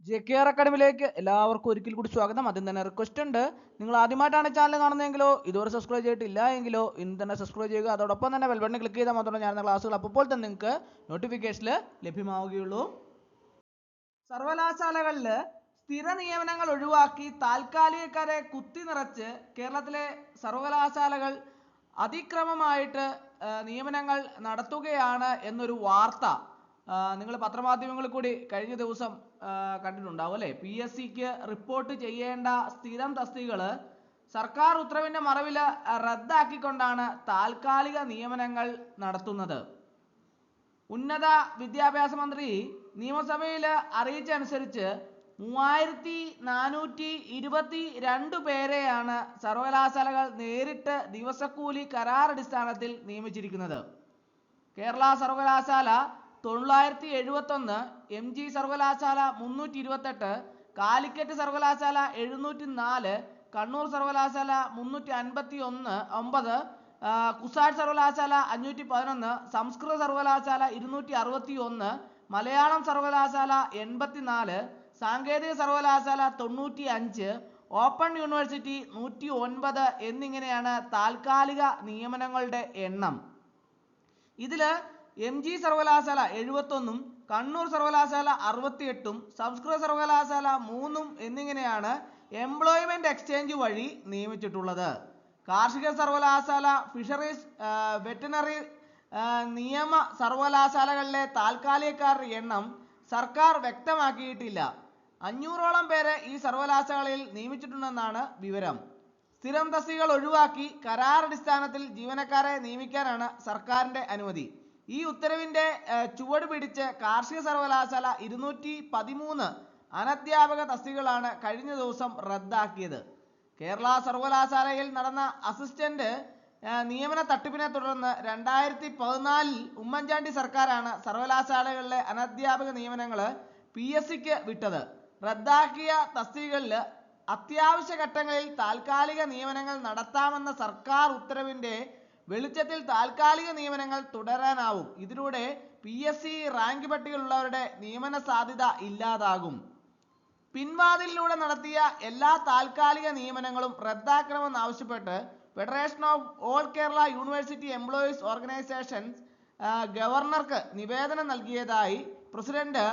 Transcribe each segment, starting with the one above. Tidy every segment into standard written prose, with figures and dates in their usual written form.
JKR അക്കാഡമിയിലേക്ക് എല്ലാവർക്കും ഒരിക്കൽ കൂടി സ്വാഗതം. ആദ്യം തന്നെ റിക്വസ്റ്റ് ഉണ്ട്, നിങ്ങൾ ആദ്യമായിട്ടാണ് ചാനൽ കാണുന്നതെങ്കിലോ ഇതുവരെ സബ്സ്ക്രൈബ് ചെയ്തിട്ടില്ല എങ്കിലോ ഇന്ന് തന്നെ സബ്സ്ക്രൈബ് ചെയ്യുക. അതോടൊപ്പം തന്നെ ബെൽ ബട്ടൺ ക്ലിക്ക് ചെയ്താൽ മാത്രമേ ഞാൻ ക്ലാസ്സുകൾ അപ്പോൾ തന്നെ നിങ്ങൾക്ക് നോട്ടിഫിക്കേഷനിൽ ലഭ്യമാവുകയുള്ളൂ. സർവകലാശാലകളിൽ സ്ഥിര നിയമനങ്ങൾ ഒഴിവാക്കി താൽക്കാലികക്കാരെ കുത്തി നിറച്ച് കേരളത്തിലെ സർവകലാശാലകൾ അതിക്രമമായിട്ട് നിയമനങ്ങൾ നടത്തുകയാണ് എന്നൊരു വാർത്ത നിങ്ങൾ പത്രമാധ്യമങ്ങളിൽ കൂടി കഴിഞ്ഞ ദിവസം കണ്ടിട്ടുണ്ടാവും അല്ലേ? PSCക്ക് റിപ്പോർട്ട് ചെയ്യേണ്ട സ്ഥിരം തസ്തികകൾ സർക്കാർ ഉത്തരവിന്റെ മറവിൽ റദ്ദാക്കിക്കൊണ്ടാണ് താൽക്കാലിക നിയമനങ്ങൾ നടത്തുന്നത്. ഉന്നത വിദ്യാഭ്യാസ മന്ത്രി നിയമസഭയിൽ അറിയിച്ചനുസരിച്ച് 3422 പേരെയാണ് സർവകലാശാലകൾ നേരിട്ട് ദിവസക്കൂലി കരാറടിസ്ഥാനത്തിൽ നിയമിച്ചിരിക്കുന്നത്. കേരള സർവകലാശാല 971, MG സർവകലാശാല 328, കാലിക്കറ്റ് സർവകലാശാല 704, കണ്ണൂർ സർവകലാശാല 359, കുസാറ്റ് സർവകലാശാല 511, സംസ്കൃത സർവകലാശാല 261, മലയാളം സർവകലാശാല 84, സാങ്കേതിക സർവകലാശാല 95, ഓപ്പൺ യൂണിവേഴ്സിറ്റി 109 എന്നിങ്ങനെയാണ് താൽക്കാലിക നിയമനങ്ങളുടെ എണ്ണം. ഇതിൽ MG സർവകലാശാല 71, കണ്ണൂർ സർവകലാശാല 68, സംസ്കൃത സർവകലാശാല 3 എന്നിങ്ങനെയാണ് എംപ്ലോയ്മെന്റ് എക്സ്ചേഞ്ച് വഴി നിയമിച്ചിട്ടുള്ളത്. കാർഷിക സർവകലാശാല, ഫിഷറീസ്, വെറ്റിനറി നിയമ സർവകലാശാലകളിലെ താൽക്കാലികക്കാരുടെ എണ്ണം സർക്കാർ വ്യക്തമാക്കിയിട്ടില്ല. 500ഓളം പേരെ ഈ സർവകലാശാലയിൽ നിയമിച്ചിട്ടുണ്ടെന്നാണ് വിവരം. സ്ഥിരം തസ്തികകൾ ഒഴിവാക്കി കരാറടിസ്ഥാനത്തിൽ ജീവനക്കാരെ നിയമിക്കാനാണ് സർക്കാരിന്റെ അനുമതി. ഈ ഉത്തരവിന്റെ ചുവട് പിടിച്ച് കാർഷിക സർവകലാശാല 213 അനധ്യാപക തസ്തികകളാണ് കഴിഞ്ഞ ദിവസം റദ്ദാക്കിയത്. കേരള സർവകലാശാലയിൽ നടന്ന അസിസ്റ്റന്റ് നിയമന തട്ടിപ്പിനെ തുടർന്ന് 2014 ഉമ്മൻചാണ്ടി സർക്കാരാണ് സർവകലാശാലകളിലെ അനധ്യാപക നിയമനങ്ങൾ PSCക്ക് വിട്ടത്. റദ്ദാക്കിയ തസ്തികകളിൽ അത്യാവശ്യ ഘട്ടങ്ങളിൽ താൽക്കാലിക നിയമനങ്ങൾ നടത്താമെന്ന സർക്കാർ ഉത്തരവിന്റെ വെളിച്ചത്തിൽ താൽക്കാലിക നിയമനങ്ങൾ തുടരാനാവും. ഇതിലൂടെ PSC റാങ്ക് പട്ടികയിലുള്ളവരുടെ നിയമന സാധ്യത ഇല്ലാതാകും. പിൻവാതിലിലൂടെ നടത്തിയ എല്ലാ താൽക്കാലിക നിയമനങ്ങളും റദ്ദാക്കണമെന്നാവശ്യപ്പെട്ട് federation of all Kerala university employees organisations ഗവർണർക്ക് നിവേദനം നൽകിയതായി പ്രസിഡന്റ്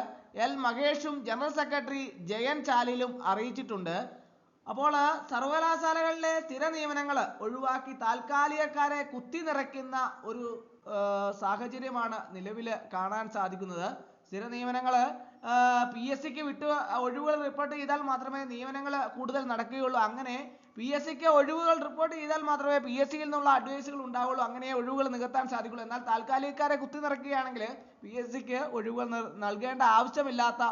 L. മഹേഷും ജനറൽ സെക്രട്ടറി ജയൻ ചാലിലും അറിയിച്ചിട്ടുണ്ട്. അപ്പോൾ സർവകലാശാലകളിലെ സ്ഥിര നിയമനങ്ങൾ ഒഴിവാക്കി താൽക്കാലികക്കാരെ കുത്തി നിറയ്ക്കുന്ന ഒരു സാഹചര്യമാണ് നിലവിൽ കാണാൻ സാധിക്കുന്നത്. സ്ഥിര നിയമനങ്ങൾ PSCക്ക് വിട്ട് ഒഴിവുകൾ റിപ്പോർട്ട് ചെയ്താൽ മാത്രമേ നിയമനങ്ങൾ കൂടുതൽ നടക്കുകയുള്ളൂ. അങ്ങനെ PSCക്ക് ഒഴിവുകൾ റിപ്പോർട്ട് ചെയ്താൽ മാത്രമേ PSCയിൽ നിന്നുള്ള അഡ്വൈസുകൾ ഉണ്ടാവുള്ളൂ. അങ്ങനെ ഒഴിവുകൾ നികത്താൻ സാധിക്കുള്ളൂ. എന്നാൽ താൽക്കാലികക്കാരെ കുത്തി നിറയ്ക്കുകയാണെങ്കിൽ PSCക്ക് ഒഴിവുകൾ നൽകേണ്ട ആവശ്യമില്ലാത്ത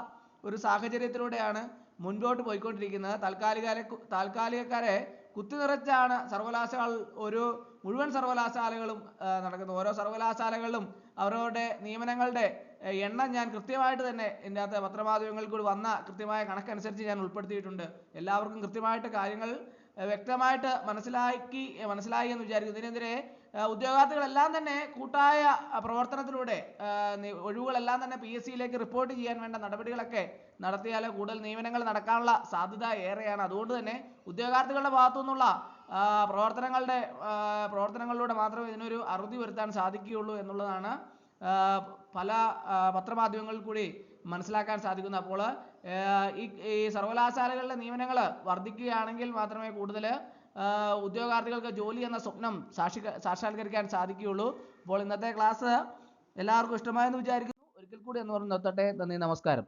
ഒരു സാഹചര്യത്തിലൂടെയാണ് മുൻപോട്ട് പോയിക്കൊണ്ടിരിക്കുന്നത്. താൽക്കാലികക്കാരെ കുത്തി നിറച്ചാണ് സർവകലാശാല മുഴുവൻ സർവകലാശാലകളും നടക്കുന്നത്. ഓരോ സർവകലാശാലകളിലും അവരുടെ നിയമനങ്ങളുടെ എണ്ണം ഞാൻ കൃത്യമായിട്ട് തന്നെ ഇതിൻ്റെ അകത്ത് പത്രമാധ്യമങ്ങളിൽ കൂടി വന്ന കൃത്യമായ കണക്കനുസരിച്ച് ഞാൻ ഉൾപ്പെടുത്തിയിട്ടുണ്ട്. എല്ലാവർക്കും കൃത്യമായിട്ട് കാര്യങ്ങൾ വ്യക്തമായിട്ട് മനസ്സിലായി എന്ന് വിചാരിക്കുന്നു. ഇതിനെതിരെ ഉദ്യോഗാർത്ഥികളെല്ലാം തന്നെ കൂട്ടായ പ്രവർത്തനത്തിലൂടെ ഒഴിവുകളെല്ലാം തന്നെ PSCയിലേക്ക് റിപ്പോർട്ട് ചെയ്യാൻ വേണ്ട നടപടികളൊക്കെ നടത്തിയാൽ കൂടുതൽ നിയമനങ്ങൾ നടക്കാനുള്ള സാധ്യത ഏറെയാണ്. അതുകൊണ്ട് തന്നെ ഉദ്യോഗാർത്ഥികളുടെ ഭാഗത്തു നിന്നുള്ള പ്രവർത്തനങ്ങളിലൂടെ മാത്രമേ ഇതിനൊരു അറുതി വരുത്താൻ സാധിക്കുകയുള്ളൂ എന്നുള്ളതാണ് പല പത്രമാധ്യമങ്ങളിൽ കൂടി മനസ്സിലാക്കാൻ സാധിക്കുന്നത്. അപ്പോൾ ഈ സർവകലാശാലകളിലെ നിയമനങ്ങൾ വർദ്ധിക്കുകയാണെങ്കിൽ മാത്രമേ കൂടുതൽ ഉദ്യോഗാർത്ഥികൾക്ക് ജോലി എന്ന സ്വപ്നം സാക്ഷാത്കരിക്കാൻ സാധിക്കുകയുള്ളൂ. അപ്പോൾ ഇന്നത്തെ ക്ലാസ് എല്ലാവർക്കും ഇഷ്ടമായെന്ന് വിചാരിക്കുന്നു. ഒരിക്കൽ കൂടി എന്ന് പറഞ്ഞ് നിർത്തട്ടെ. നന്ദി, നമസ്കാരം.